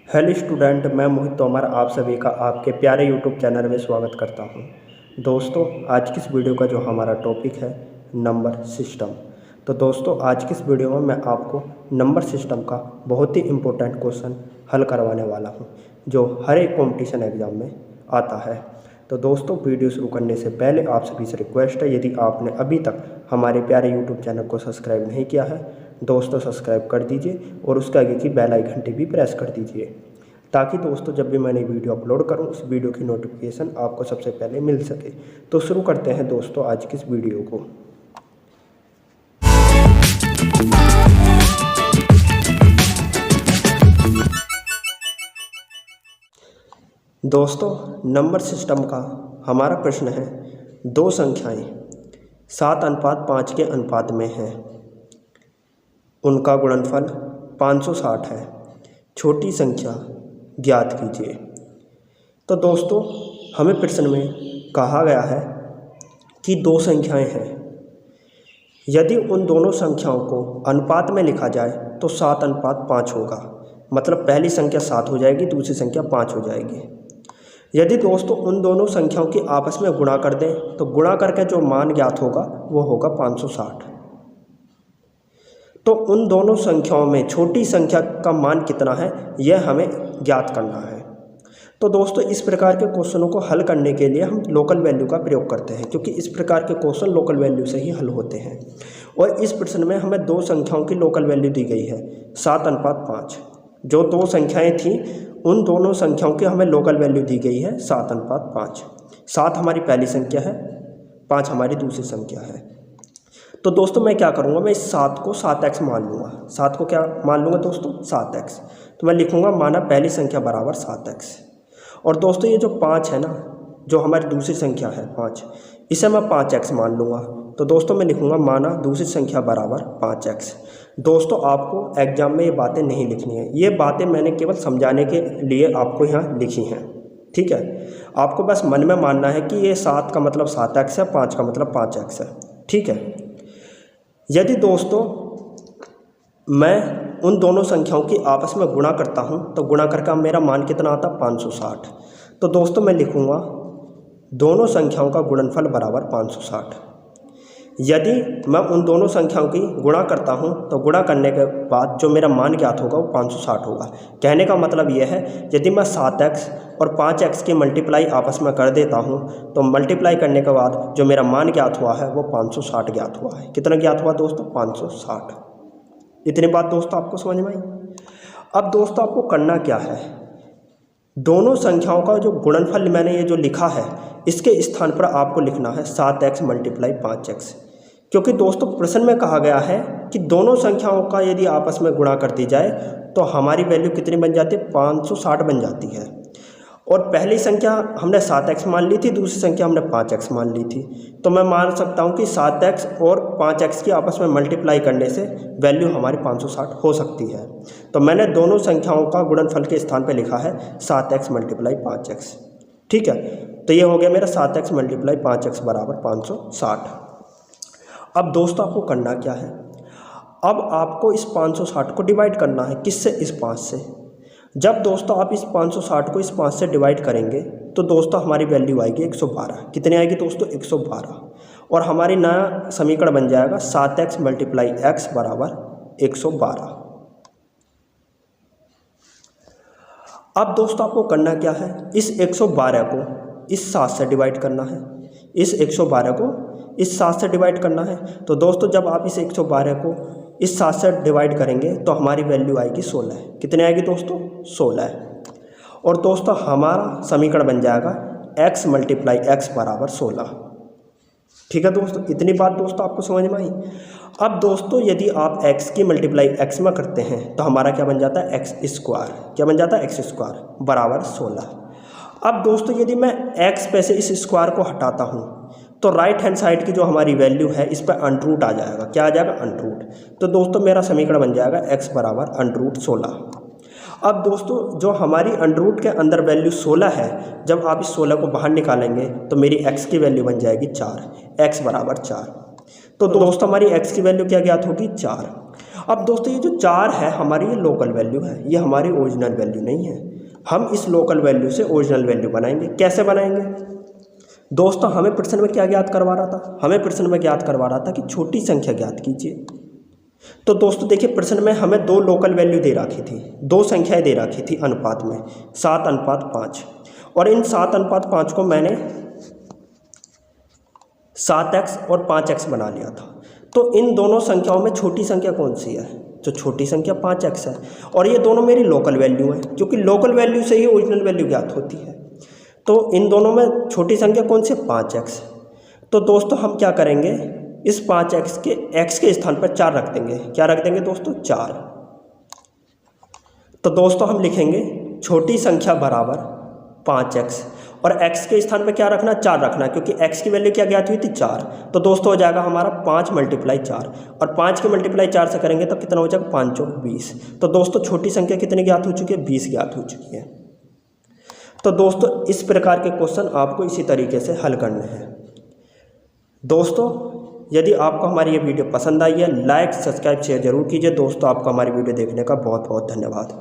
Hello student, मैं मोहित तोमर आप सभी का आपके प्यारे यूट्यूब चैनल में स्वागत करता हूं। दोस्तों, आज की इस वीडियो का जो हमारा टॉपिक है नंबर सिस्टम। तो दोस्तों, आज की इस वीडियो में मैं आपको नंबर सिस्टम का बहुत ही इम्पोर्टेंट क्वेश्चन हल करवाने वाला हूं, जो हर एक कॉम्पिटिशन एग्ज़ाम में आता है। तो दोस्तों, वीडियो शुरू करने से पहले आप सभी से रिक्वेस्ट है, यदि आपने अभी तक हमारे प्यारे यूट्यूब चैनल को सब्सक्राइब नहीं किया है दोस्तों सब्सक्राइब कर दीजिए और उसके आगे की बेल आइकन घंटी भी प्रेस कर दीजिए, ताकि दोस्तों जब भी मैंने वीडियो अपलोड करूं उस वीडियो की नोटिफिकेशन आपको सबसे पहले मिल सके। तो शुरू करते हैं दोस्तों आज की इस वीडियो को। दोस्तों, नंबर सिस्टम का हमारा प्रश्न है, दो संख्याएं 7:5 के अनुपात में हैं, उनका गुणनफल 560 है, छोटी संख्या ज्ञात कीजिए। तो दोस्तों, हमें प्रश्न में कहा गया है कि दो संख्याएं हैं, यदि उन दोनों संख्याओं को अनुपात में लिखा जाए तो 7:5 होगा, मतलब पहली संख्या 7 हो जाएगी, दूसरी संख्या 5 हो जाएगी। यदि दोस्तों उन दोनों संख्याओं की आपस में गुणा कर दें तो गुणा करके जो मान ज्ञात होगा वो होगा 560। तो उन दोनों संख्याओं में छोटी संख्या का मान कितना है यह हमें ज्ञात करना है। तो दोस्तों, इस प्रकार के क्वेश्चनों को हल करने के लिए हम लोकल वैल्यू का प्रयोग करते हैं, क्योंकि इस प्रकार के क्वेश्चन लोकल वैल्यू से ही हल होते हैं। और इस प्रश्न में हमें दो संख्याओं की लोकल वैल्यू दी गई है 7:5। जो दो संख्याएं थीं उन दोनों संख्याओं की हमें लोकल वैल्यू दी गई है 7:5। 7 हमारी पहली संख्या है, 5 हमारी दूसरी संख्या है। तो दोस्तों मैं क्या करूँगा, मैं इस 7 को 7x मान लूँगा। 7 को क्या मान लूँगा दोस्तों, 7x। तो मैं लिखूँगा माना पहली संख्या बराबर 7x। और दोस्तों ये जो 5 है ना, जो हमारी दूसरी संख्या है 5, इसे मैं 5x मान लूँगा। तो दोस्तों मैं लिखूँगा माना दूसरी संख्या बराबर 5x। दोस्तों आपको एग्जाम में ये बातें नहीं लिखनी है, ये बातें मैंने केवल समझाने के लिए आपको यहाँ लिखी हैं, ठीक है। आपको बस मन में मानना है कि ये 7 का मतलब 7x है, 5 का मतलब 5x है, ठीक है। यदि दोस्तों मैं उन दोनों संख्याओं की आपस में गुणा करता हूं तो गुणा करके मेरा मान कितना आता, 560। तो दोस्तों मैं लिखूंगा दोनों संख्याओं का गुणनफल बराबर 560। यदि मैं उन दोनों संख्याओं की गुणा करता हूं तो गुणा करने के बाद जो मेरा मान ज्ञात होगा वो 560 होगा। कहने का मतलब यह है, यदि मैं 7x और 5x की मल्टीप्लाई आपस में कर देता हूं तो मल्टीप्लाई करने के बाद जो मेरा मान ज्ञात हुआ है वो 560 ज्ञात हुआ है। कितना ज्ञात हुआ दोस्तों, 560। इतनी बात दोस्तों आपको समझ में आई। अब दोस्तों आपको करना क्या है, दोनों संख्याओं का जो गुणनफल मैंने ये जो लिखा है इसके स्थान पर आपको लिखना है 7x मल्टीप्लाई 5x। क्योंकि दोस्तों प्रश्न में कहा गया है कि दोनों संख्याओं का यदि आपस में गुणा कर दी जाए तो हमारी वैल्यू कितनी बन जाती है, 560 बन जाती है। और पहली संख्या हमने 7x मान ली थी, दूसरी संख्या हमने 5x मान ली थी। तो मैं मान सकता हूं कि 7x और 5x की आपस में मल्टीप्लाई करने से वैल्यू हमारी 560 हो सकती है। तो मैंने दोनों संख्याओं का गुणनफल के स्थान पे लिखा है 7x मल्टीप्लाई 5x, ठीक है। तो ये हो गया मेरा 7x मल्टीप्लाई 5x बराबर 560। अब दोस्तों आपको करना क्या है, अब आपको इस 560 को डिवाइड करना है, किससे, इस 5 से। जब दोस्तों आप इस 560 को इस 5 से डिवाइड करेंगे तो दोस्तों हमारी वैल्यू आएगी 112। कितनी आएगी दोस्तों, 112। और हमारी नया समीकरण बन जाएगा 7x मल्टीप्लाई x बराबर 112। अब दोस्तों आपको करना क्या है, इस 112 को इस 7 से डिवाइड करना है, इस 112 को इस 7 से डिवाइड करना है। तो दोस्तों जब आप इस 112 को इस 7 से डिवाइड करेंगे तो हमारी वैल्यू आएगी 16। कितने आएगी दोस्तों, 16। और दोस्तों हमारा समीकरण बन जाएगा x मल्टीप्लाई x बराबर 16, ठीक है दोस्तों। इतनी बात दोस्तों आपको समझ में आई। अब दोस्तों यदि आप x की मल्टीप्लाई x में करते हैं तो हमारा क्या बन जाता है, x स्क्वायर। क्या बन जाता है, x स्क्वायर बराबर 16। अब दोस्तों यदि मैं x पे से इस स्क्वायर को हटाता हूँ तो राइट हैंड साइड की जो हमारी वैल्यू है इस पर अंडरूट आ जाएगा। क्या आ जाएगा, अंडरूट। तो दोस्तों मेरा समीकरण बन जाएगा x बराबर √16। अब दोस्तों जो हमारी अंडरूट के अंदर वैल्यू 16 है, जब आप इस 16 को बाहर निकालेंगे तो मेरी x की वैल्यू बन जाएगी 4, x बराबर 4। तो दोस्तों हमारी x की वैल्यू क्या ज्ञात होगी, 4। अब दोस्तों ये जो 4 है हमारी ये लोकल वैल्यू है, ये हमारी ओरिजिनल वैल्यू नहीं है। हम इस लोकल वैल्यू से ओरिजिनल वैल्यू बनाएंगे। कैसे बनाएंगे दोस्तों? हमें प्रश्न में क्या ज्ञात करवा रहा था? हमें प्रश्न में ज्ञात करवा रहा था कि छोटी संख्या ज्ञात कीजिए। तो दोस्तों देखिए, प्रश्न में हमें 2 लोकल वैल्यू दे रखी थी, 2 संख्याएं दे रखी थी अनुपात में 7:5, और इन 7:5 को मैंने 7x और 5x बना लिया था। तो इन दोनों संख्याओं में छोटी संख्या कौन सी है? जो छोटी संख्या 5x है, और ये दोनों मेरी लोकल वैल्यू है, क्योंकि लोकल वैल्यू से ही ओरिजिनल वैल्यू ज्ञात होती है। तो इन दोनों में छोटी संख्या कौन सी है? 5x। तो दोस्तों हम क्या करेंगे, इस 5x के x के स्थान पर 4 रख देंगे। क्या रख देंगे दोस्तों? 4। तो दोस्तों हम लिखेंगे छोटी संख्या बराबर 5x, और x के स्थान पर क्या रखना? 4 रखना, क्योंकि x की वैल्यू क्या ज्ञात हुई थी? 4। तो दोस्तों हो जाएगा हमारा 5 × 4, और 5 के मल्टीप्लाई 4 से करेंगे तो कितना हो जाएगा? 5 × 20। तो दोस्तों छोटी संख्या कितनी ज्ञात हो चुकी है? 20 ज्ञात हो चुकी है। तो दोस्तों इस प्रकार के क्वेश्चन आपको इसी तरीके से हल करने हैं। दोस्तों यदि आपको हमारी ये वीडियो पसंद आई है, लाइक सब्सक्राइब शेयर जरूर कीजिए। दोस्तों आपका हमारी वीडियो देखने का बहुत बहुत धन्यवाद।